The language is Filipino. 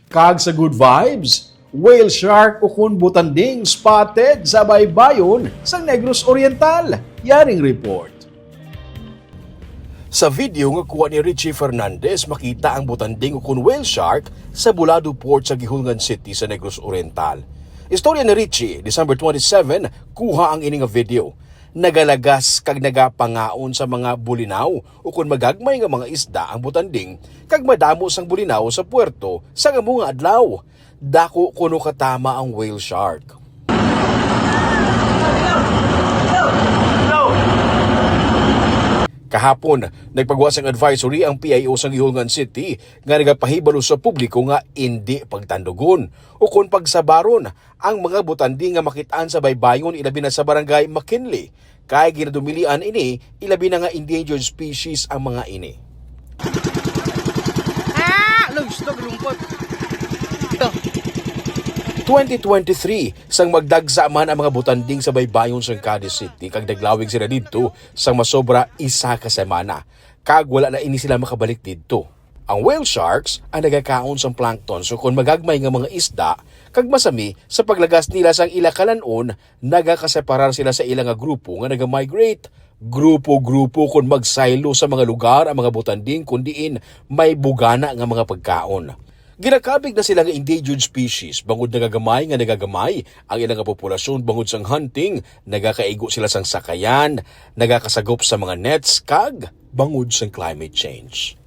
Kag sa good vibes, whale shark o kun butanding spotted sa baybayon sa Negros Oriental. Yaring report. Sa video nga kuha ni Richie Fernandez, makita ang butanding o kun whale shark sa Bulado Port sa Gihungan City sa Negros Oriental. Istorya ni Richie, December 27, kuha ang ining video. Nagalagas kag nagapangaon sa mga bulinaw o kung magagmay nga mga isda ang butanding kag madamo sang bulinaw sa puerto sa nga adlaw. Dako kuno katama ang whale shark. Kahapon, nagpagawa sang advisory ang PIO sa Gihungan City nga nagapahibalo sa publiko nga hindi pagtandugon o kung pagsabaron ang mga butanding nga makitaan sa baybayon ilabi na sa barangay McKinley. Kaya ginadumilian ini, ilabi na nga endangered species ang mga ini. Gusto lungkot. 2023, sang magdagsa man ang mga butanding sa baybayon sa Cadiz City kag naglawig sila didto sang masobra isa ka semana. Kag wala na ini sila makabalik didto. Ang whale sharks ang nagakaon sang plankton so kung magagmay nga mga isda kag masami sa paglagas nila sang ilakalanon, nagakaseparar sila sa ilang nga grupo nga naga-migrate. Grupo-grupo kung magsaylo sa mga lugar ang mga butanding kundiin may bugana nga mga pagkaon. Ginakabig na sila nga endangered species, bangod nagagamay nga nagagamay ang ilang populasyon bangod sang hunting, nagakaigo sila sang sakayan, nagakasagop sa mga nets kag bangod sang climate change.